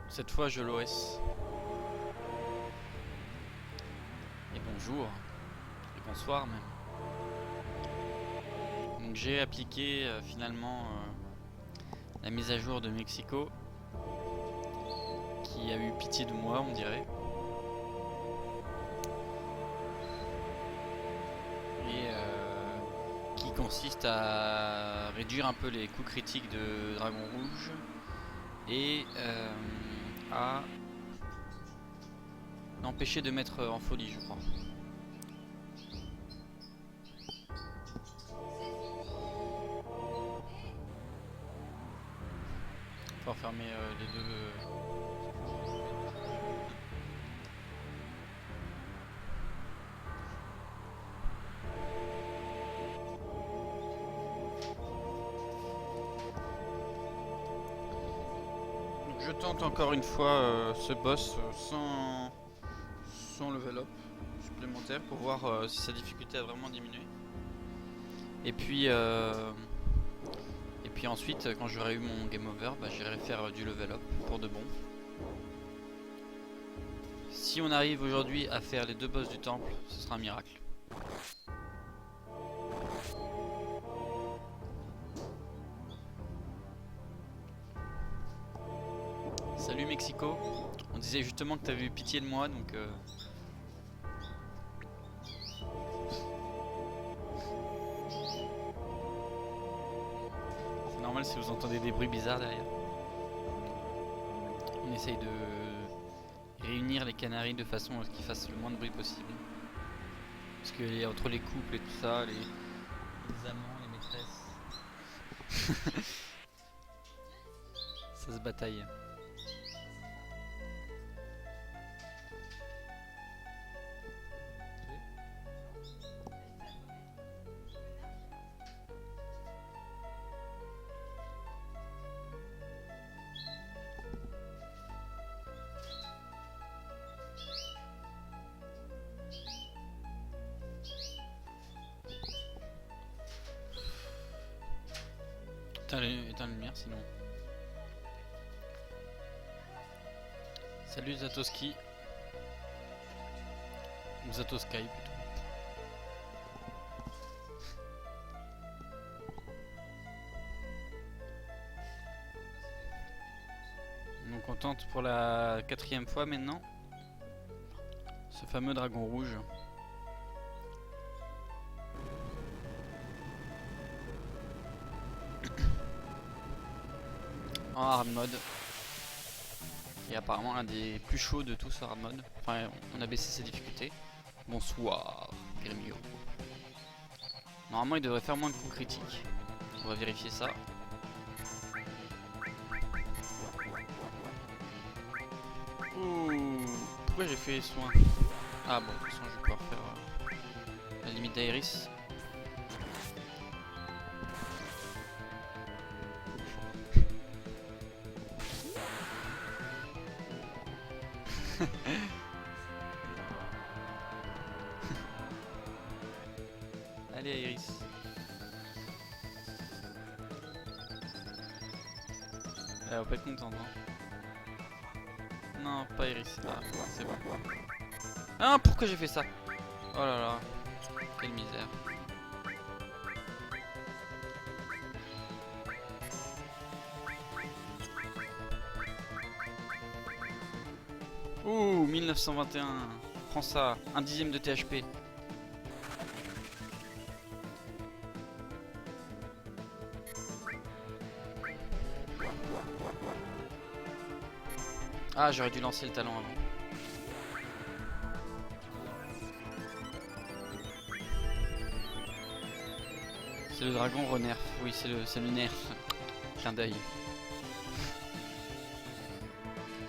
Cette fois je l'OS. Et bonjour. Et bonsoir même. Donc j'ai appliqué finalement la mise à jour de Mexico. Qui a eu pitié de moi on dirait. Et qui consiste à réduire un peu les coups critiques de Dragon Rouge. Et à l'empêcher de mettre en folie je crois. Faut fermer les deux. Donc je tente encore une fois ce boss sans level up supplémentaire pour voir si sa difficulté a vraiment diminué. Et puis ensuite quand j'aurai eu mon game over, j'irai faire du level up pour de bon. Si on arrive aujourd'hui à faire les deux boss du temple, ce sera un miracle. Salut Mexico, on disait justement que t'avais eu pitié de moi donc c'est normal si vous entendez des bruits bizarres derrière. On essaye de réunir les canaris de façon à ce qu'ils fassent le moins de bruit possible. Parce que entre les couples et tout ça, les amants, les maîtresses, ça se bataille. Éteins la lumière sinon. Salut Zatoski. Ou Zatosky plutôt. Donc on tente pour la 4e fois maintenant. Ce fameux dragon rouge. En hard mode. Et apparemment l'un des plus chauds de tous hard mode. Enfin on a baissé ses difficultés. Bonsoir Grimio. Normalement il devrait faire moins de coups critiques. On va vérifier ça. Ouh, pourquoi j'ai fait les soins? Ah bon, de toute façon je vais pouvoir faire la limite d'Aeris. Allez Aeris. Elle va pas être contente hein. Non, pas Iris. Ah, c'est bon. Ah, pourquoi j'ai fait ça? Oh là là. Quelle misère. Ouh, 1921. Prends ça. Un dixième de THP. Ah, j'aurais dû lancer le talon avant. C'est le dragon renerf. Oui, c'est le nerf. Clin d'œil.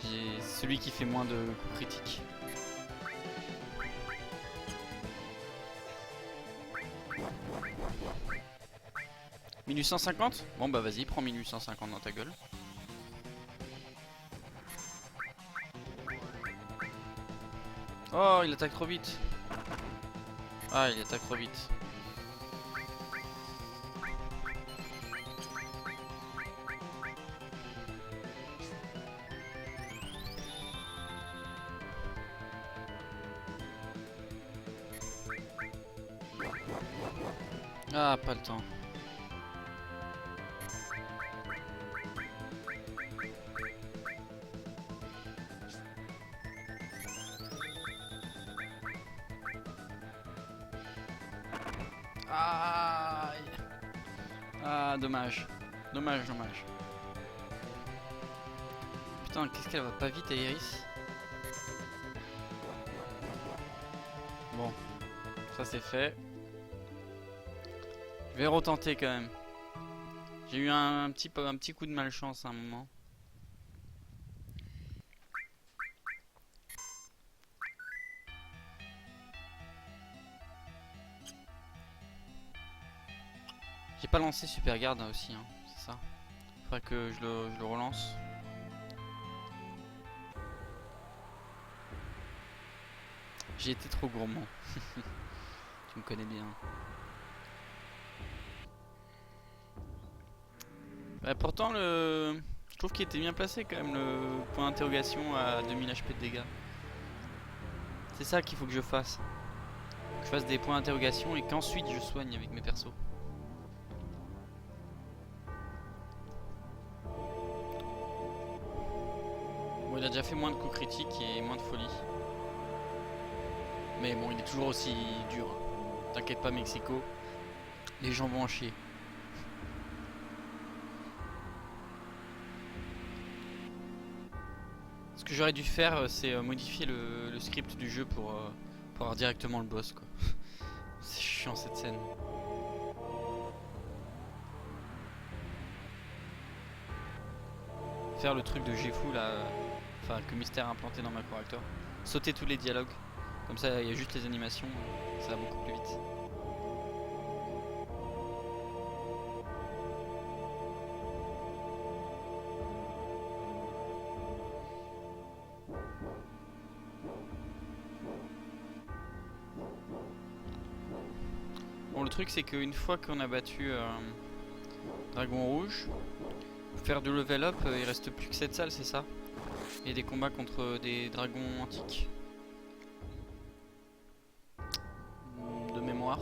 J'ai celui qui fait moins de coups critiques. « 1850 ?» Bon bah vas-y, prends 1850 dans ta gueule. Oh, il attaque trop vite. Ah, il attaque trop vite. Ah, pas le temps. Ah, ah, dommage. Dommage, dommage. Putain, qu'est-ce qu'elle va pas vite, Iris. Bon, ça c'est fait. Je vais retenter quand même. J'ai eu un petit coup de malchance à un moment. J'ai pas lancé Super Garde aussi, hein, c'est ça. Faudrait que je le relance. J'ai été trop gourmand. Tu me connais bien. Bah, pourtant, je trouve qu'il était bien placé quand même, le point d'interrogation à 2000 HP de dégâts. C'est ça qu'il faut que je fasse. Que je fasse des points d'interrogation et qu'ensuite je soigne avec mes persos. Bon, il a déjà fait moins de coups critiques et moins de folie. Mais bon, il est toujours aussi dur. T'inquiète pas, Mexico. Les gens vont en chier. Ce que j'aurais dû faire, c'est modifier le script du jeu pour avoir directement le boss, quoi. C'est chiant cette scène. Faire le truc de Gifu là, enfin que Mystère a implanté dans Macro Reactor. Sauter tous les dialogues. Comme ça, il y a juste les animations. Ça va beaucoup plus vite. Bon, le truc c'est qu'une fois qu'on a battu Dragon Rouge, pour faire du level up, il reste plus que cette salle, c'est ça? Et des combats contre des dragons antiques. De mémoire.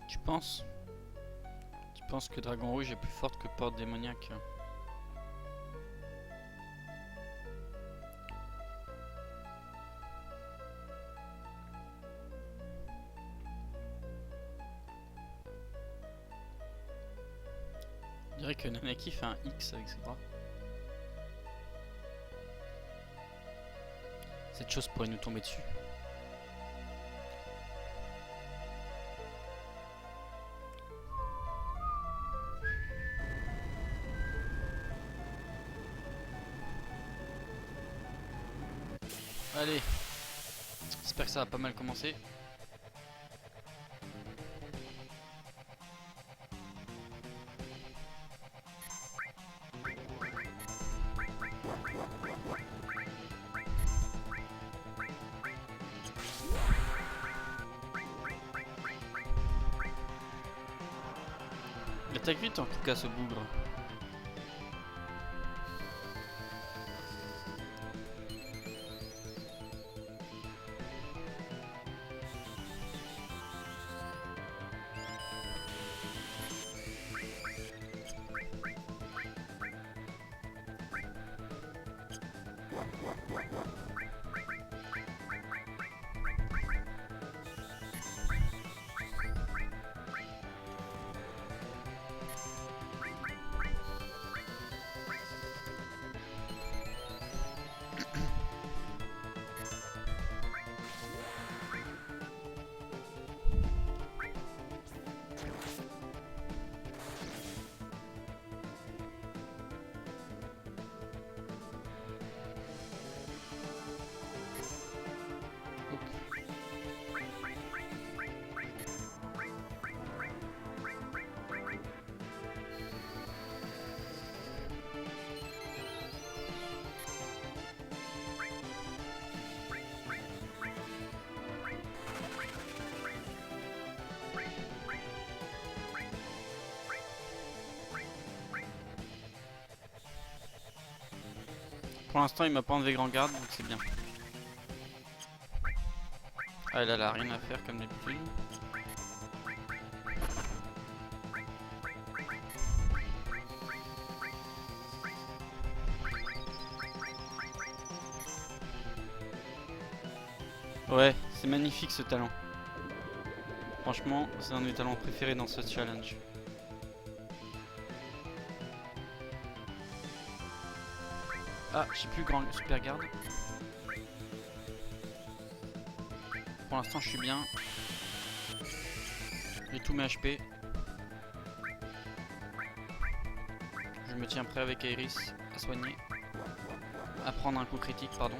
Tu penses? Tu penses que Dragon Rouge est plus forte que Porte Démoniaque? Je dirais que Nanaki fait un X avec ses bras. Cette chose pourrait nous tomber dessus. Allez, j'espère que ça va pas mal commencer. Il attaque vite en tout cas ce bougre. Pour l'instant il m'a pas enlevé grand garde donc c'est bien. Ah elle a rien à faire comme d'habitude. Ouais, c'est magnifique ce talent. Franchement, c'est un de mes talents préférés dans ce challenge. Ah, j'ai plus grand super garde. Pour l'instant, je suis bien. J'ai tous mes HP. Je me tiens prêt avec Iris à soigner. À prendre un coup critique, pardon.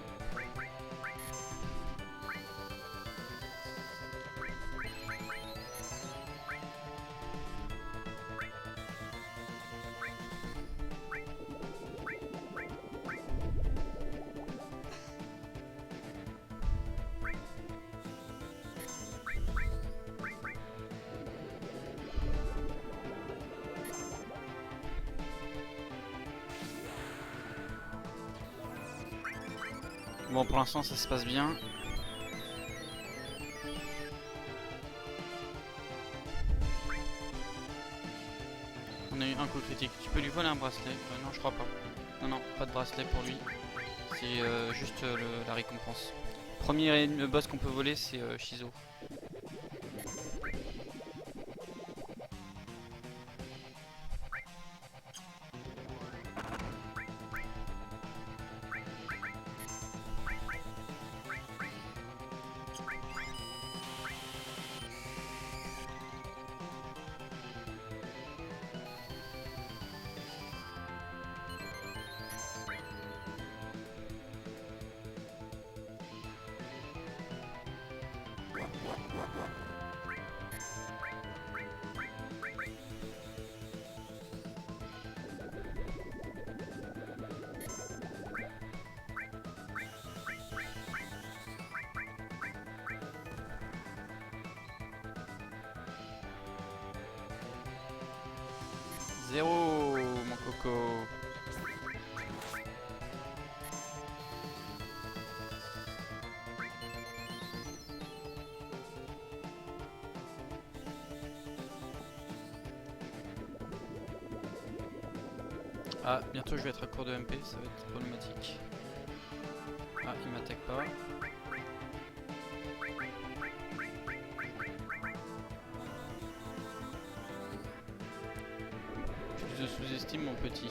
Bon, pour l'instant, ça se passe bien. On a eu un coup critique. Tu peux lui voler un bracelet? Non, je crois pas. Non, non, pas de bracelet pour lui. C'est juste la récompense. Premier boss qu'on peut voler, c'est Shizo. Zéro, mon coco. Ah, bientôt je vais être à court de MP, ça va être problématique. Ah, il m'attaque pas. Je sous-estime mon petit.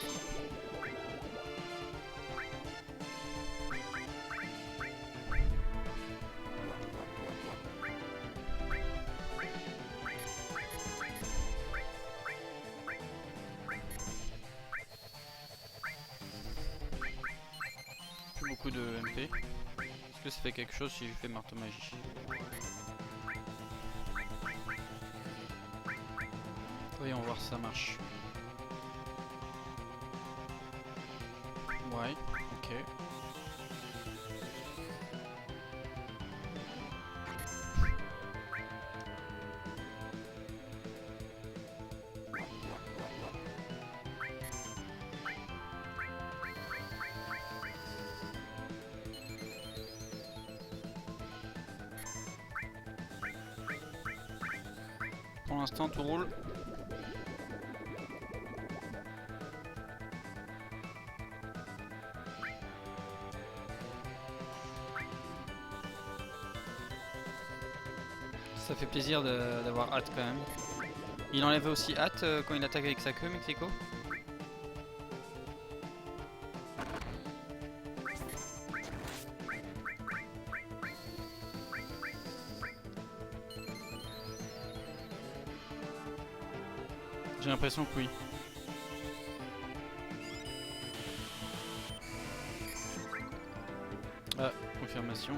Plus beaucoup de MP. Est-ce que ça fait quelque chose si je fais marteau magie? Voyons voir si ça marche. Ouais, ok. Pour l'instant tout roule. Ça fait plaisir d'avoir hâte quand même. Il enlève aussi hâte quand il attaque avec sa queue, Mexico. J'ai l'impression que oui. Ah, confirmation.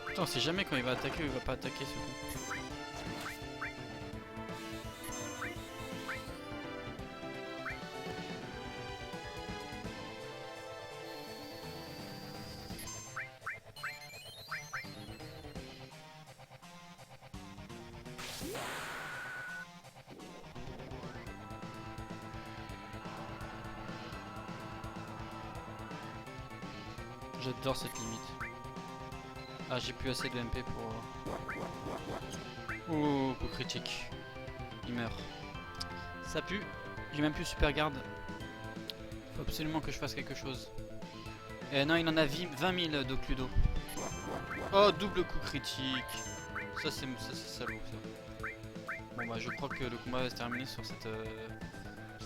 Putain, on sait jamais quand il va attaquer ou il va pas attaquer ce coup. J'adore cette limite. Ah, j'ai plus assez de MP pour... Oh, coup critique. Il meurt. Ça pue. J'ai même plus super garde. Faut absolument que je fasse quelque chose. Non, il en a 20 000 d'Occludo. Oh, double coup critique. Ça c'est salaud ça. Bon bah je crois que le combat va se terminer sur cette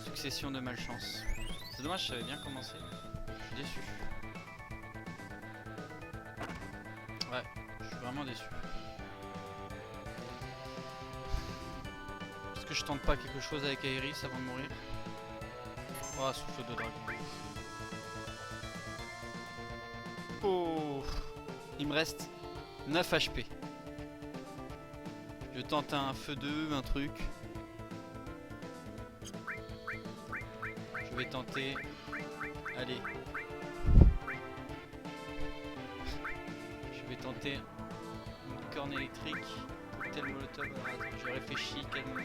succession de malchance. C'est dommage, ça avait bien commencé. Je suis déçu. Ouais, je suis vraiment déçu. Est-ce que je tente pas quelque chose avec Aeris avant de mourir? Oh, souffle de dragon. Oh, il me reste 9 HP. Je tente un feu 2, un truc. Je vais tenter. Allez. Je vais tenter une corne électrique. Cocktail molotov. Alors attends, je réfléchis calmement.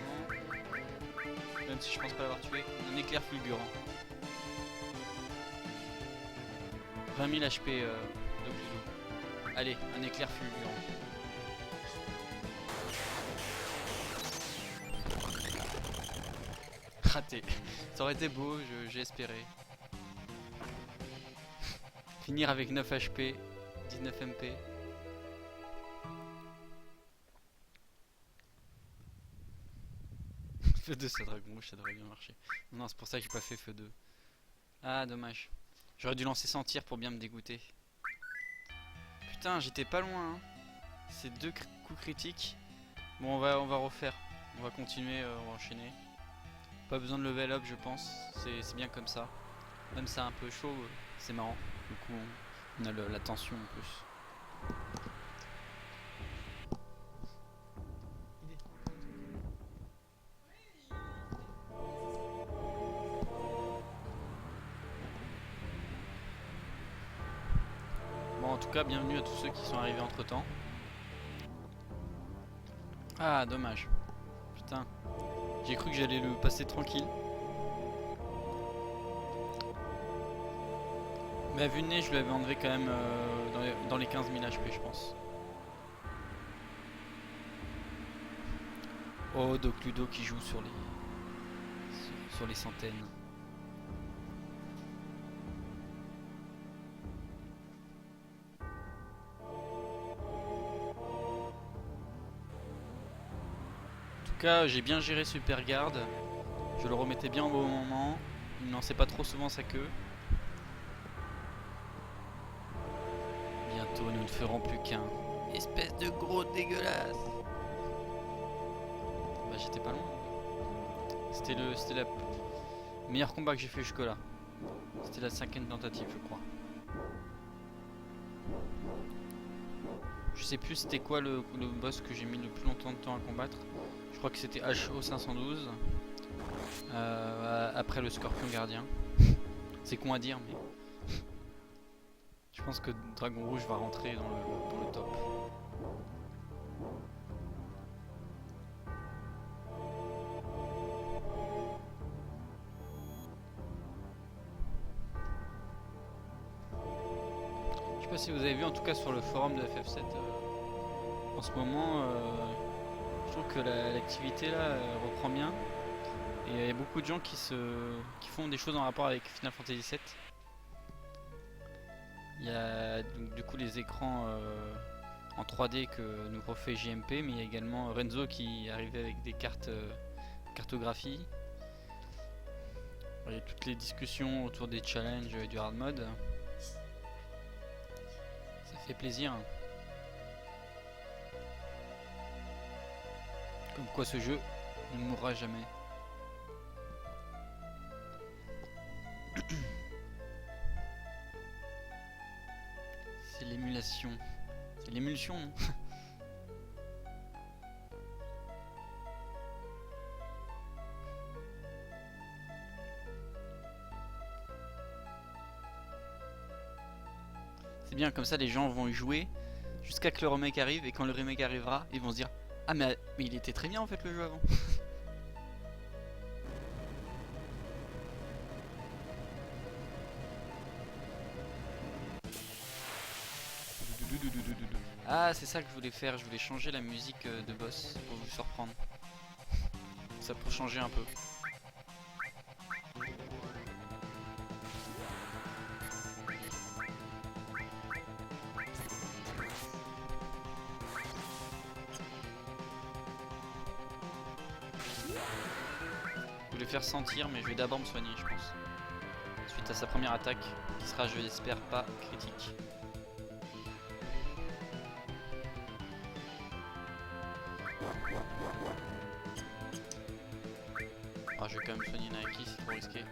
Même si je pense pas l'avoir tué. Un éclair fulgurant. 20 000 HP de Pluto. Allez, un éclair fulgurant. Raté. Ça aurait été beau, j'ai espéré. Finir avec 9 HP, 19 MP. Feu 2 c'est dragon rouge, ça devrait bien marcher. Non, c'est pour ça que j'ai pas fait feu 2. Ah, dommage. J'aurais dû lancer sans tir pour bien me dégoûter. Putain, j'étais pas loin. Hein. C'est 2 coups critiques. Bon, on va refaire. On va continuer, on va enchaîner. Pas besoin de level up, je pense. C'est bien comme ça. Même ça un peu chaud, c'est marrant. Du coup, on a la tension en plus. Bon, en tout cas, bienvenue à tous ceux qui sont arrivés entre temps. Ah, dommage. Putain. J'ai cru que j'allais le passer tranquille. Mais à vue de nez, je lui avais enlevé quand même dans les 15 000 HP, je pense. Oh, Docludo qui joue sur les centaines. En tout cas, j'ai bien géré Super Garde. Je le remettais bien au bon moment. Il ne lançait pas trop souvent sa queue. Bientôt, nous ne ferons plus qu'un. Espèce de gros dégueulasse. Bah, j'étais pas loin. C'était le meilleur combat que j'ai fait jusque-là. C'était la 5e tentative, je crois. Je sais plus c'était quoi le boss que j'ai mis le plus longtemps de temps à combattre. Je crois que c'était HO 512. Après le scorpion gardien. C'est con à dire, mais je pense que Dragon Rouge va rentrer dans le top. Je sais pas si vous avez vu, en tout cas sur le forum de FF7, en ce moment, je trouve que l'activité là reprend bien. Et il y a beaucoup de gens qui font des choses en rapport avec Final Fantasy VII. Il y a donc, du coup les écrans en 3D que nous refait JMP, mais il y a également Renzo qui est arrivé avec des cartes cartographie. Il y a toutes les discussions autour des challenges et du hard mode. Ça fait plaisir. Comme quoi ce jeu ne mourra jamais. C'est l'émulation. C'est l'émulsion, non? C'est bien, comme ça les gens vont y jouer jusqu'à que le remake arrive, et quand le remake arrivera, ils vont se dire ah mais il était très bien en fait le jeu avant. Ah, c'est ça que je voulais faire. Je voulais changer la musique de boss pour vous surprendre. Ça pour changer un peu. Je voulais faire sentir, mais je vais d'abord me soigner, je pense. Suite à sa première attaque, qui sera, je l'espère, pas critique. Ah, je vais quand même soigner Naeki, c'est trop risqué.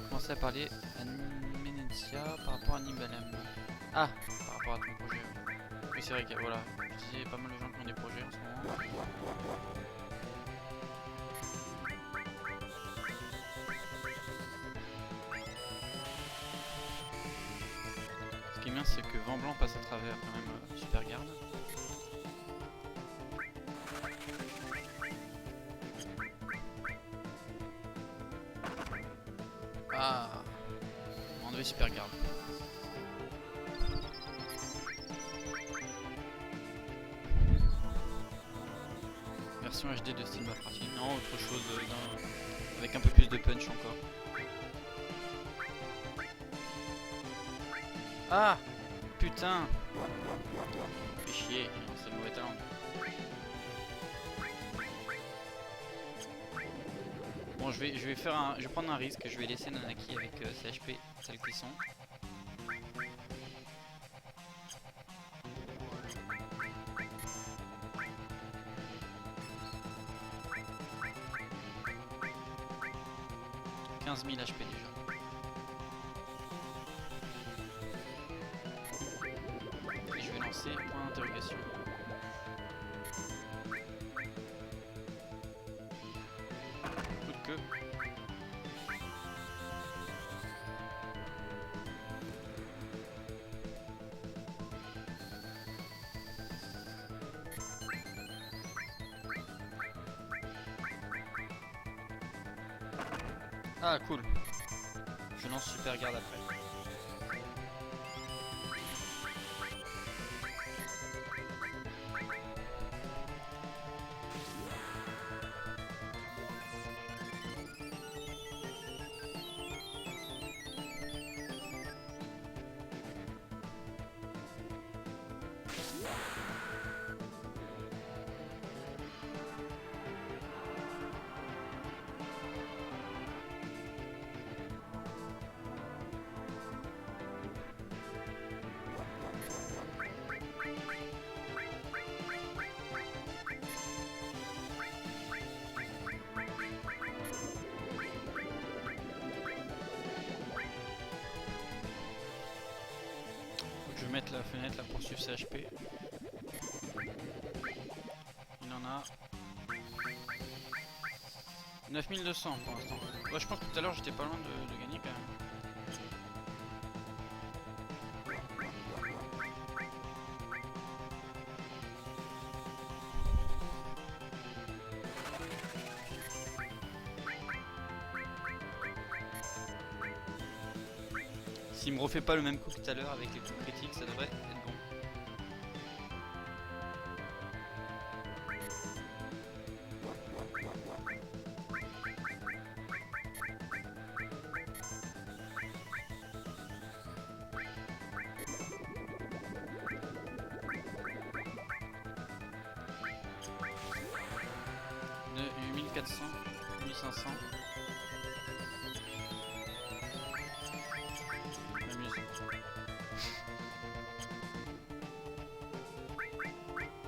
Commencer à parler à Menetia par rapport à Nibalem. Ah, par rapport à ton projet. Oui, c'est vrai qu'il y a, voilà, je disais pas mal de gens qui ont des projets en ce moment. Ce qui est bien, c'est que Vent Blanc passe à travers quand même Super Garde. Ah, on va enlever Super Garde. Version HD de Steel Mafrati. Non, autre chose avec un peu plus de punch encore. Ah, putain. Fais chier, c'est le mauvais talent. Bon, je vais prendre un risque. Je vais laisser Nanaki avec ses HP, celles qui sont. « 15 000 HP déjà. Et je vais lancer point d'interrogation. Coup de queue. Ah cool. Je lance Super Garde après. Je vais mettre la fenêtre là pour suivre ses HP. Il en a 9200 pour l'instant. Ouais, je pense que tout à l'heure j'étais pas loin de gagner quand même. S'il me refait pas le même coup que tout à l'heure avec les coups critiques, ça devrait être bon. De 1400, 1500.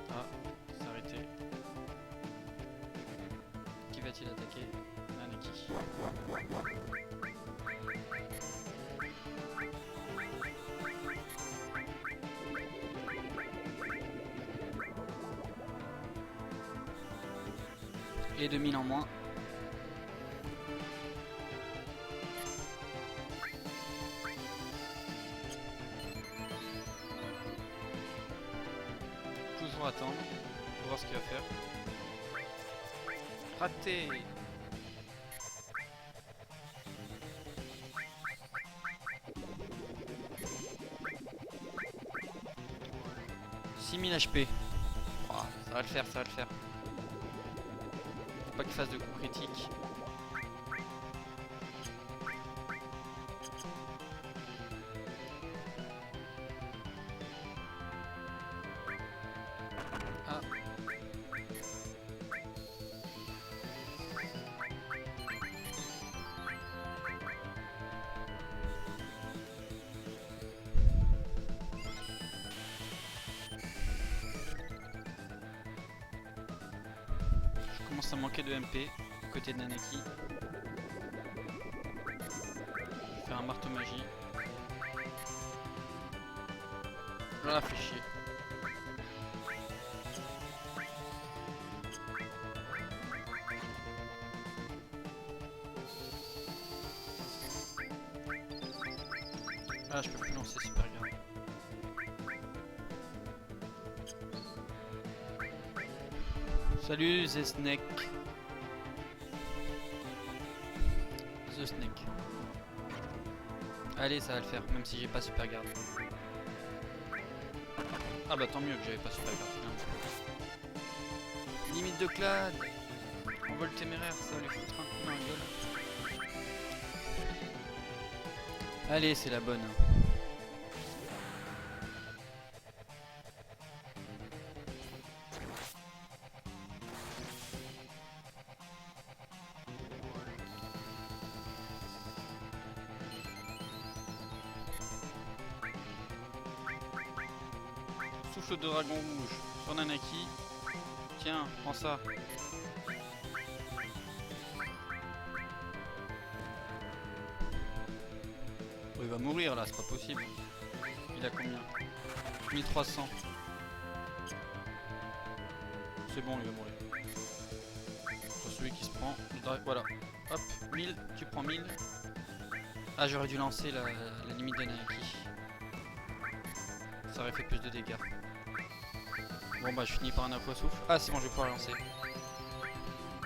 Ah, c'est arrêté. Qui va-t-il attaquer? Nanaki. Et 2000 en moins. Toujours attendre pour voir ce qu'il va faire. Raté. 6000 HP. Oh, ça va le faire, ça va le faire. Faut pas qu'il fasse de coups critiques. Ah. Je commence à manquer de MP à côté de Nanaki. Je fais un marteau magie. Là, fait chier. Ah, je peux plus lancer super grave. Salut The Snake. The Snake. Allez, ça va le faire, même si j'ai pas super garde. Ah bah tant mieux que j'avais pas super garde. Limite de clad. Envol téméraire, ça va lui foutre un coup dans la gueule. Allez, c'est la bonne. Souffle de dragon rouge sur Nanaki. Tiens, prends ça. Oh, il va mourir là, c'est pas possible. Il a combien? 1300. C'est bon, il va mourir. Sur celui qui se prend. Voilà. Hop, 1000, tu prends 1000. Ah, j'aurais dû lancer la limite de Nanaki. Ça aurait fait plus de dégâts. Bon bah je finis par un aqua souffle. Ah c'est bon, je vais pouvoir lancer.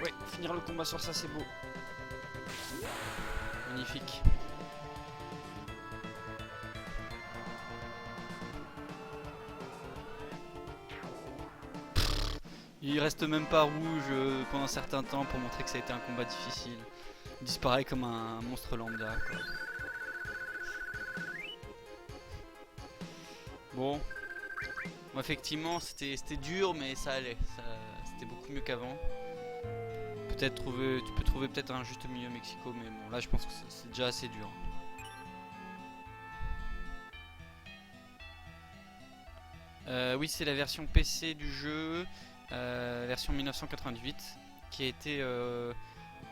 Ouais, finir le combat sur ça c'est beau. Magnifique. Il reste même pas rouge pendant un certain temps pour montrer que ça a été un combat difficile. Il disparaît comme un monstre lambda quoi. Bon. Bon, effectivement c'était dur mais ça allait. C'était beaucoup mieux qu'avant. Peut-être tu peux trouver peut-être un juste milieu Mexico mais bon là je pense que c'est déjà assez dur. Oui c'est la version PC du jeu. Version 1998 qui a été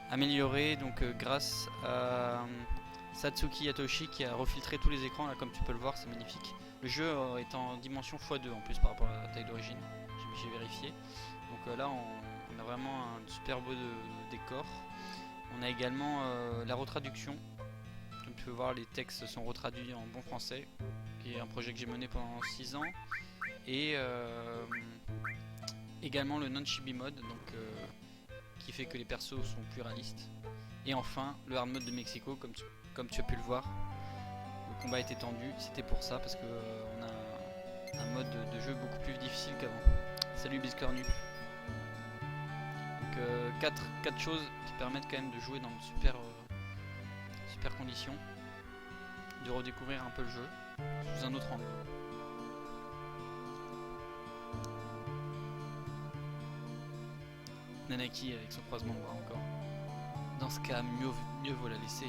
améliorée donc grâce à Satsuki Yatoshi qui a refiltré tous les écrans là comme tu peux le voir, c'est magnifique. Le jeu est en dimension x2 en plus par rapport à la taille d'origine, j'ai vérifié. Donc là on a vraiment un super beau décor. On a également la retraduction. Comme tu peux voir les textes sont retraduits en bon français, qui est un projet que j'ai mené pendant 6 ans. Et également le non-chibi mode, donc, qui fait que les persos sont plus réalistes. Et enfin le hard mode de Mexico, comme tu as pu le voir. Le combat est étendu, c'était pour ça, parce que on a un mode de jeu beaucoup plus difficile qu'avant. Salut Biscornu. Donc 4 choses qui permettent quand même de jouer dans de super conditions, de redécouvrir un peu le jeu sous un autre angle. Nanaki avec son croisement de bras encore. Dans ce cas, mieux vaut la laisser.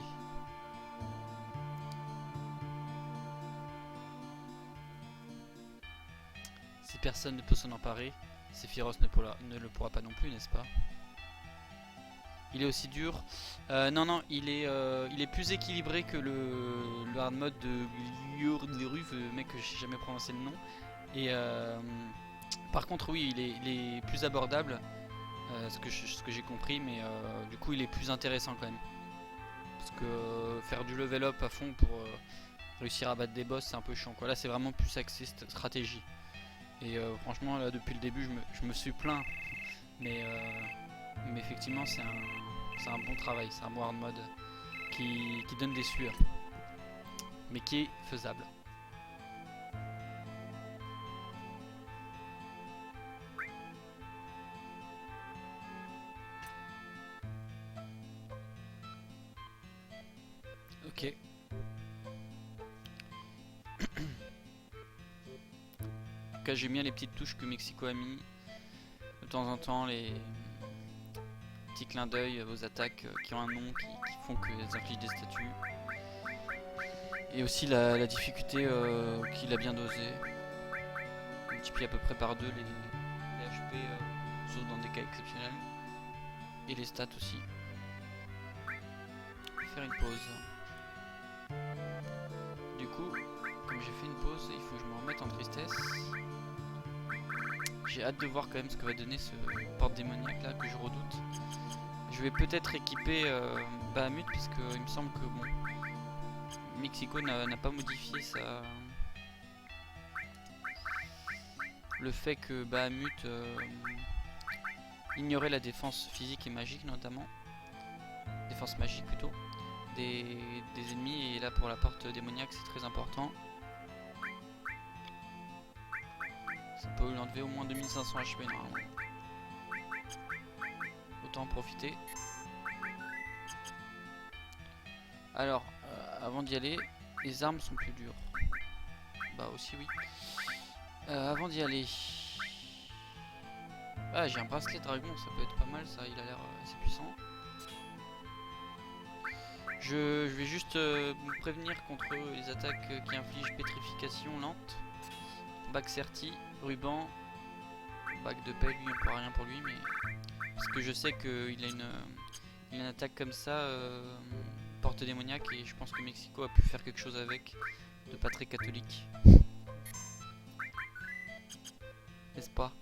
Si personne ne peut s'en emparer, Sephiroth ne le pourra pas non plus, n'est-ce pas? Il est aussi dur. Non, il est plus équilibré que le hard mode de Glurleruv, mec que j'ai jamais prononcé le nom. Et par contre, oui, il est plus abordable. Ce que j'ai compris, mais du coup il est plus intéressant quand même, parce que faire du level up à fond pour réussir à battre des boss c'est un peu chiant quoi. Là c'est vraiment plus axé stratégie et franchement là depuis le début je me suis plaint mais effectivement c'est un bon travail, c'est un bon hard mode qui donne des sueurs mais qui est faisable. Ok. En tout cas, j'aime bien les petites touches que Mexico a mis. De temps en temps, les petits clins d'œil aux attaques qui ont un nom, qui font qu'elles infligent des statuts. Et aussi la difficulté qu'il a bien dosée. Multiplie à peu près par 2 les HP, sauf dans des cas exceptionnels. Et les stats aussi. Faire une pause. Du coup, comme j'ai fait une pause, il faut que je me remette en tristesse. J'ai hâte de voir quand même ce que va donner ce porte démoniaque là que je redoute. Je vais peut-être équiper Bahamut, puisque il me semble que bon, Mexico n'a pas modifié le fait que Bahamut ignorait la défense physique et magique notamment. Défense magique plutôt. Des ennemis, et là pour la porte démoniaque c'est très important. Ça peut lui enlever au moins 2500 HP normalement. Autant en profiter. Alors, avant d'y aller, les armes sont plus dures. Bah aussi oui. Avant d'y aller... Ah, j'ai un bracelet dragon, ça peut être pas mal ça, il a l'air assez puissant. Je vais juste me prévenir contre les attaques qui infligent pétrification lente. Bac Certi, ruban, bac de paix, lui on peut rien pour lui, mais parce que je sais qu'il a une attaque comme ça, porte démoniaque, et je pense que Mexico a pu faire quelque chose avec de pas très catholique. N'est-ce pas?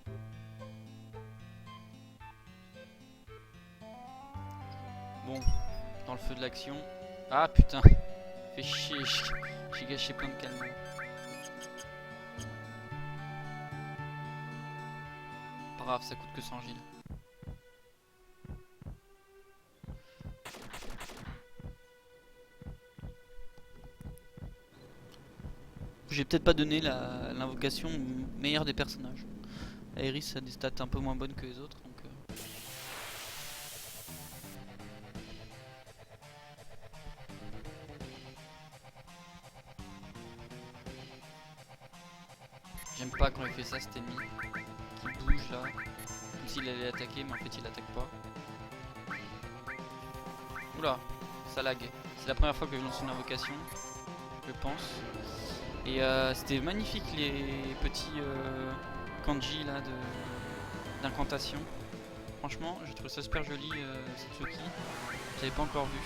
Bon, dans le feu de l'action. Ah putain, fait chier, j'ai gâché plein de calmants. Pas grave, ça coûte que 100 Gilles. J'ai peut-être pas donné l'invocation meilleure des personnages. Aeris a des stats un peu moins bonnes que les autres, donc j'aime pas quand il fait ça, cet ennemi qui bouge là, comme s'il allait attaquer, mais en fait il attaque pas. Oula, ça lag. C'est la première fois que je lance une invocation, je pense. Et c'était magnifique les petits kanji là d'incantation. Franchement, j'ai trouvé ça super joli, Satsuki. J'avais pas encore vu.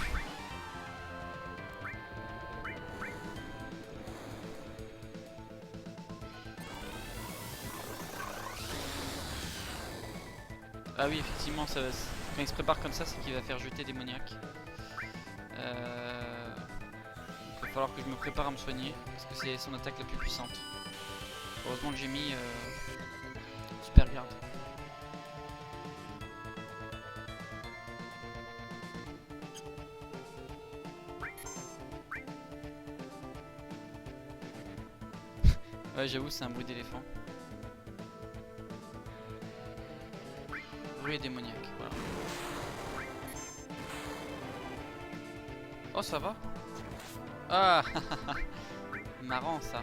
Ah oui, effectivement, quand il se prépare comme ça, c'est qu'il va faire jeter démoniaque. Il va falloir que je me prépare à me soigner, parce que c'est son attaque la plus puissante. Heureusement que j'ai mis super garde. Ouais, j'avoue, c'est un bruit d'éléphant. Bruit démoniaque, voilà. Oh, ça va? Ah, marrant ça.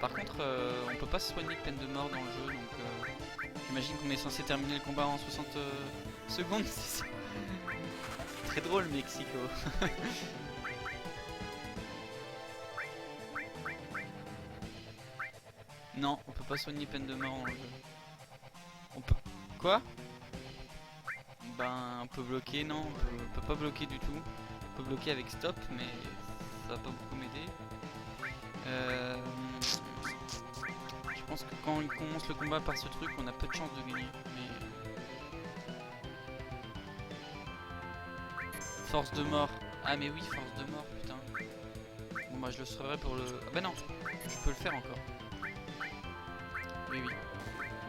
Par contre, on peut pas se soigner de peine de mort dans le jeu, donc j'imagine qu'on est censé terminer le combat en 60 secondes. C'est très drôle, Mexico. Non, on peut pas soigner peine de mort dans le jeu. On peut... Quoi? Ben, on peut bloquer, non, on peut pas bloquer du tout. On peut bloquer avec stop, mais ça va pas beaucoup m'aider. Je pense que quand on commence le combat par ce truc, on a peu de chance de gagner. Mais... Force de mort. Ah mais oui, force de mort, putain. Bon bah je le serai pour le... Ah bah non, je peux le faire encore. Oui, oui.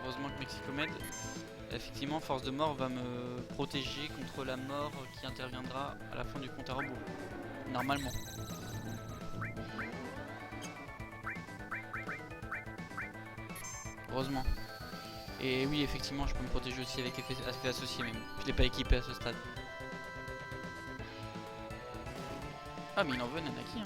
Heureusement que Mexico m'aide. Effectivement, force de mort va me protéger contre la mort qui interviendra à la fin du compte à rebours. Normalement. Heureusement. Et oui, effectivement, je peux me protéger aussi avec effet associé, mais bon, je l'ai pas équipé à ce stade. Ah mais il en veut Nanaki hein.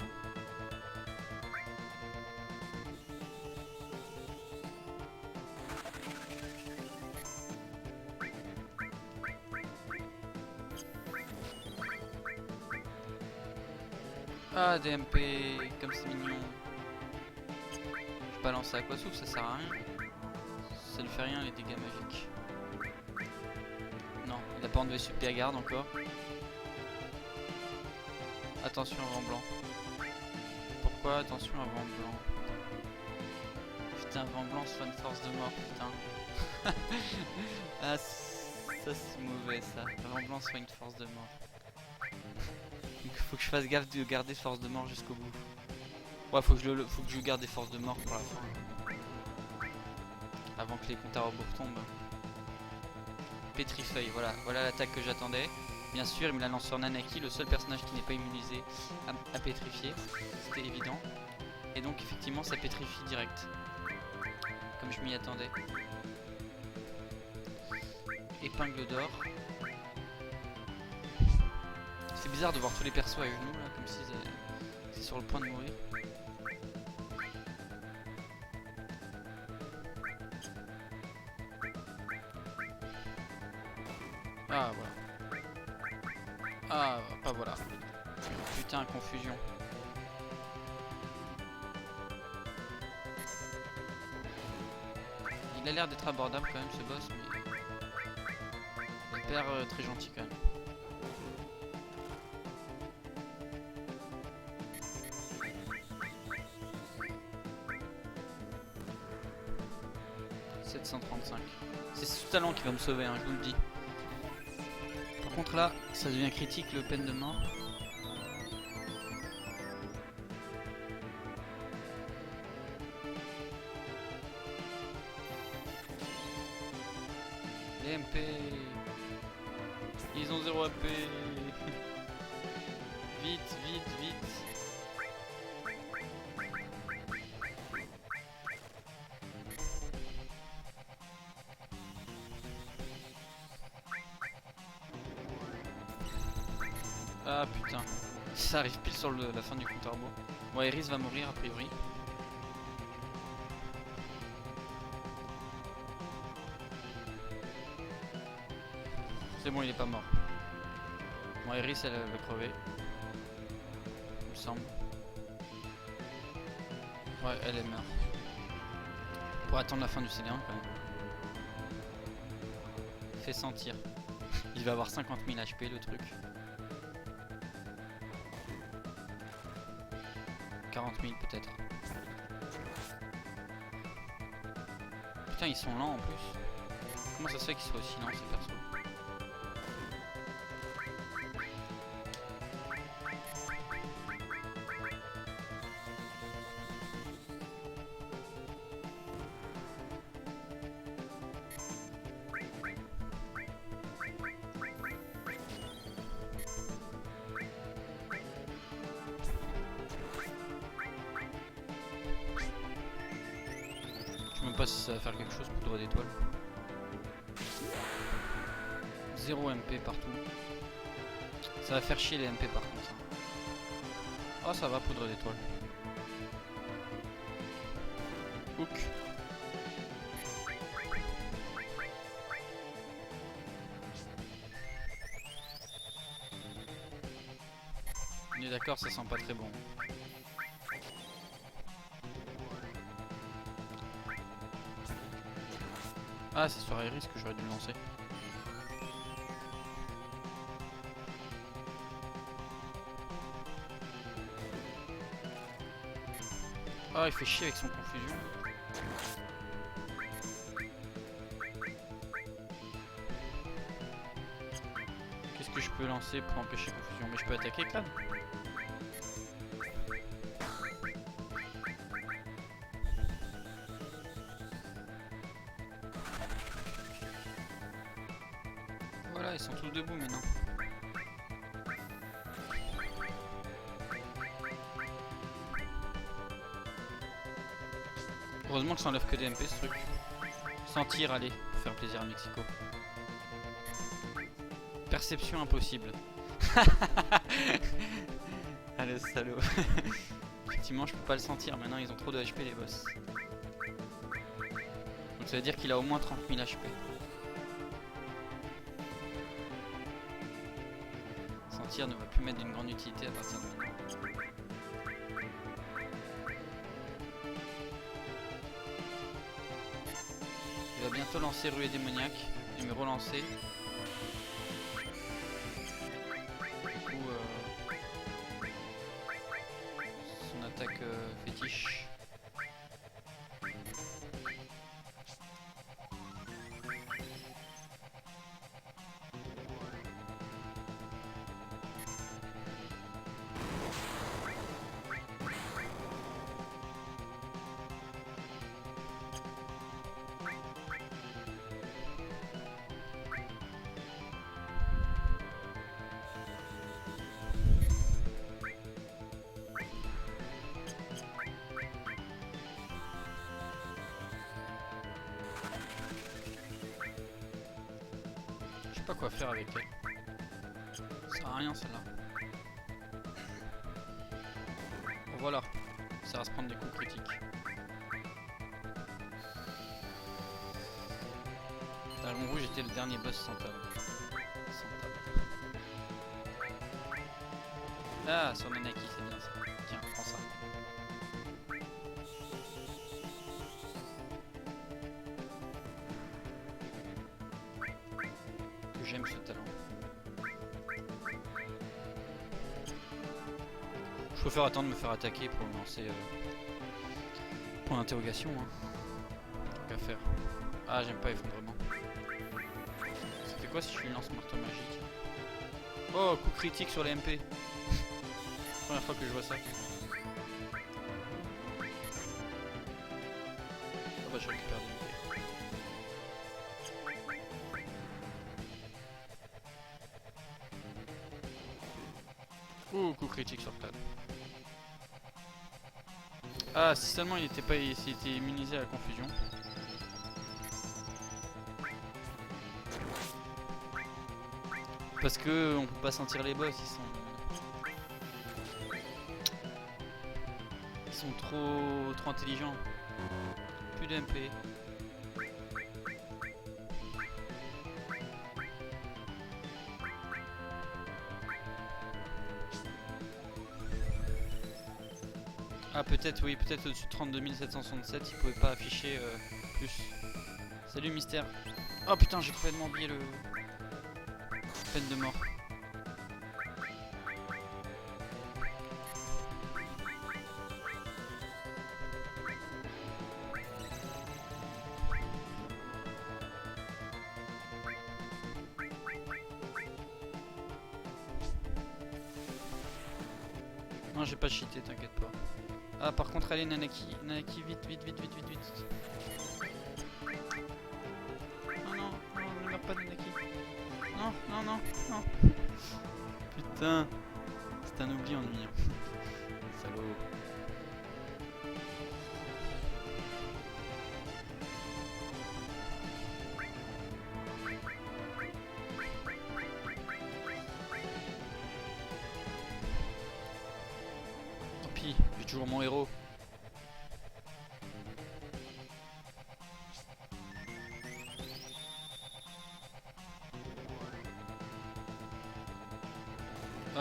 Ah DMP, comme c'est mignon. Je balance à quoi souffle, ça sert à rien. Ça lui fait rien les dégâts magiques. Non, il a pas enlevé super à garde encore. Attention vent blanc. Pourquoi attention à vent blanc? Putain, vent blanc soit une force de mort, putain. Ah, ça c'est mauvais ça. Vent blanc soit une force de mort. Donc faut que je fasse gaffe de garder force de mort jusqu'au bout. Ouais, faut que je garde des forces de mort pour la fin. Avant que les comptes à rebours tombent. Pétrifeuille, voilà l'attaque que j'attendais. Bien sûr, il me la lance sur Nanaki, le seul personnage qui n'est pas immunisé à pétrifier. C'était évident. Et donc effectivement ça pétrifie direct. Comme je m'y attendais. Épingle d'or. C'est bizarre de voir tous les persos à genoux là, comme si c'est sur le point de mourir. Ah voilà. Ah pas voilà. Putain, confusion. Il a l'air d'être abordable quand même ce boss, mais hyper très gentil quand même. C'est ce talent qui va me sauver, hein, je vous le dis. Par contre là, ça devient critique le peine de mort. Les MP, ils ont 0 AP. Vite, vite, vite. Ah putain, ça arrive pile sur la fin du compte à rebours. Bon, Iris va mourir a priori. C'est bon, il est pas mort. Bon, Iris elle va crever. Il me semble. Ouais, elle est morte. Pour attendre la fin du CD1 quand même. Fait sentir. Il va avoir 50 000 HP le truc. 40 000 peut-être. Putain, ils sont lents en plus. Comment ça se fait qu'ils soient aussi lents ces persos? Je sais même pas si ça va faire quelque chose pour droit d'étoile. 0 MP partout. Ça va faire chier les MP par contre. Oh ça va, poudre d'étoile. Hook. On est d'accord, ça sent pas très bon. Ah, c'est sur Iris que j'aurais dû le lancer. Ah, il fait chier avec son confusion. Qu'est-ce que je peux lancer pour empêcher confusion? Mais je peux attaquer Clan. Voilà, ils sont tous debout maintenant. Heureusement que ça enlève que des MP ce truc. Sentir, allez, pour faire plaisir à Mexico. Perception impossible. Ah le salaud. Effectivement je peux pas le sentir, maintenant ils ont trop de HP les boss. Donc ça veut dire qu'il a au moins 30 000 HP. Sentir ne va plus mettre d'une grande utilité à partir de maintenant. Il va bientôt lancer Ruée démoniaque et me relancer. Du coup, son attaque fétiche. Je sais pas quoi faire avec elle. Ça sert à rien celle-là. Bon, voilà, ça va se prendre des coups critiques. Dragon rouge était le dernier boss sans table. Ah, son Nanaki, c'est bien ça. Tiens, prends ça. Que j'aime ce talent. Je préfère attendre de me faire attaquer pour me lancer point d'interrogation. Hein. Tant qu'à faire. Ah, j'aime pas effondrement. Ça fait quoi si je lui lance marteau magique? Oh, coup critique sur les MP. Première fois que je vois ça. Ah bah je récupère des MP. Ouh, coup critique sur Clad. Ah, si seulement il était pas s'il était immunisé à la confusion. Parce que on peut pas sentir les boss, ils sont trop intelligents. Plus de MP. Ah peut-être oui, peut-être au-dessus de 32 767 il pouvait pas afficher plus. Salut Mystère. Oh putain j'ai complètement oublié le peine de mort. Non j'ai pas cheaté, t'inquiète pas. Ah par contre allez Nanaki, Nanaki vite. Non, ne meurs pas Nanaki. Non. Putain, c'est un oubli ennuyant. Salaud. Tant pis, j'ai toujours mon héros.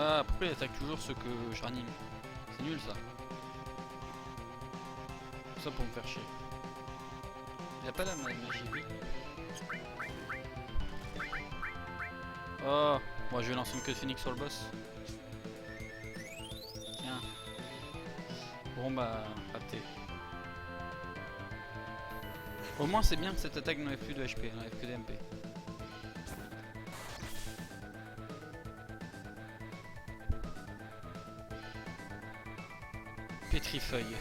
Ah, pourquoi il attaque toujours ceux que je ranime? C'est nul ça. Tout ça pour me faire chier. Il a pas la magie, oui. Oh, moi je vais lancer une queue de phoenix sur le boss. Tiens. Bon bah, raté. Au moins c'est bien que cette attaque n'enlève plus de HP, n'enlève que des MP. Pétrifeuille.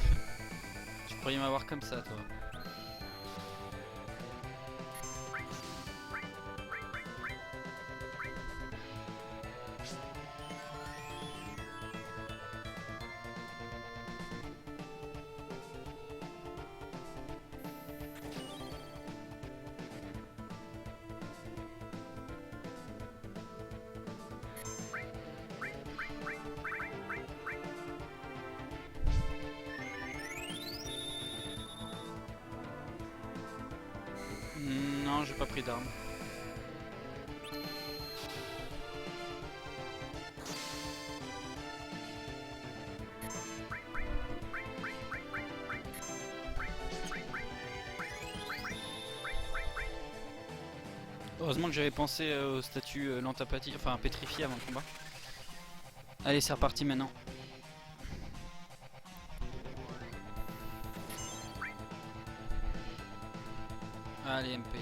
Tu pourrais m'avoir comme ça toi. pas pris d'armes. Heureusement que j'avais pensé au statut lente apathie, enfin pétrifié avant le combat. Allez, c'est reparti maintenant. Allez, MP.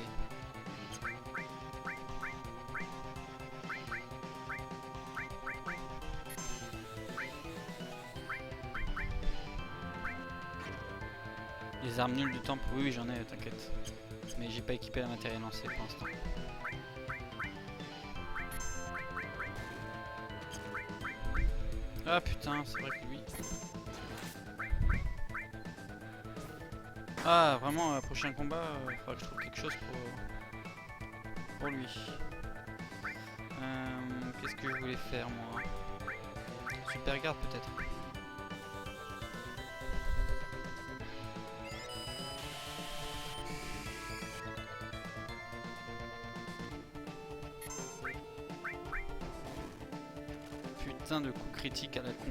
Les armes nulles du temple, oui, j'en ai, t'inquiète. Mais j'ai pas équipé la matériel lancée pour l'instant. Ah putain, c'est vrai que lui. Ah, vraiment, prochain combat, il faudra que je trouve quelque chose pour lui. Qu'est-ce que je voulais faire moi? Super garde peut-être. Putain de coup critique à la con.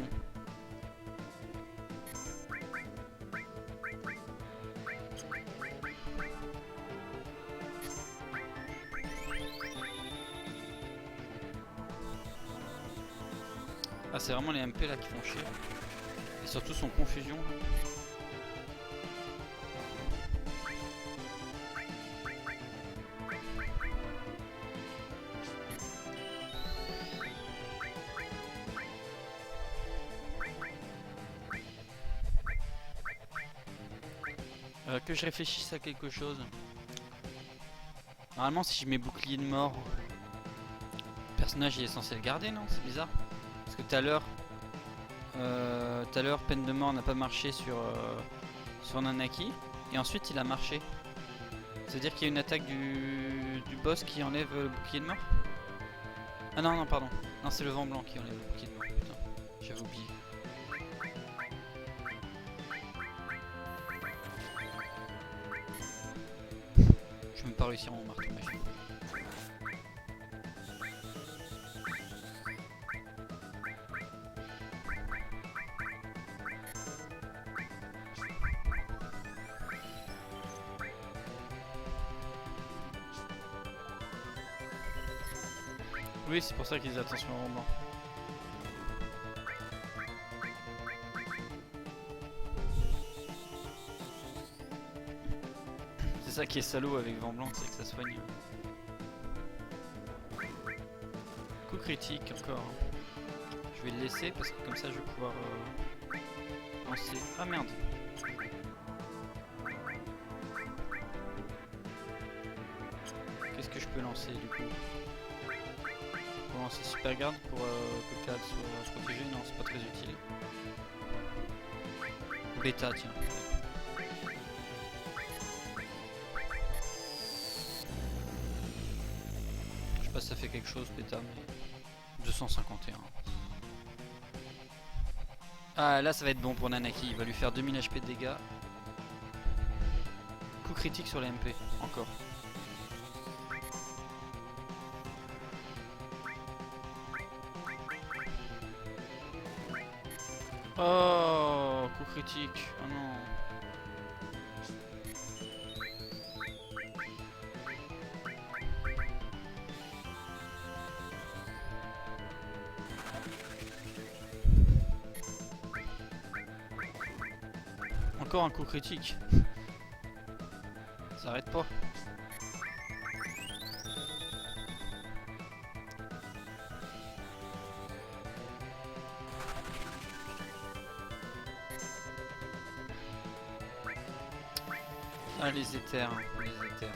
Ah, c'est vraiment les MP là qui font chier. Et surtout son confusion. Que je réfléchisse à quelque chose. Normalement, si je mets bouclier de mort, le personnage il est censé le garder, non? C'est bizarre. Parce que tout à l'heure, peine de mort n'a pas marché sur Nanaki. Et ensuite, il a marché. C'est-à-dire qu'il y a une attaque du boss qui enlève le bouclier de mort? Ah non, non, pardon. Non, c'est le vent blanc qui enlève le bouclier de mort. Putain, j'avais oublié. Je vais même pas réussir mon marteau magique. Oui, c'est pour ça qu'ils disent attention au roman. C'est ça qui est salaud avec vent blanc, c'est que ça soigne. Coup critique encore. Je vais le laisser parce que comme ça je vais pouvoir lancer. Ah merde. Qu'est-ce que je peux lancer du coup? Pour lancer super garde pour que Cad soit protégé? Non, c'est pas très utile. Bêta, tiens. Je sais pas si ça fait quelque chose, bêta, mais 251. Ah, là ça va être bon pour Nanaki, il va lui faire 2000 HP de dégâts. Coup critique sur la MP, encore. Oh, coup critique, oh non. Encore un coup critique. Ça arrête pas. Ah, les éthers, les éthers.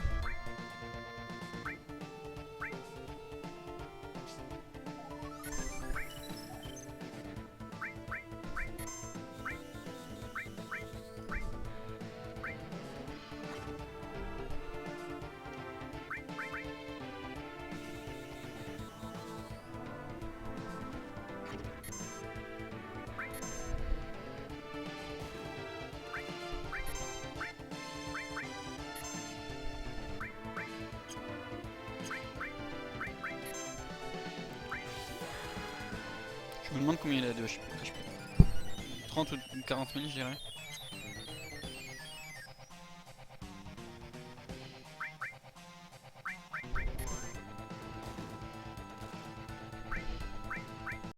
me demande combien il a de HP. 30 ou 40 000 je dirais.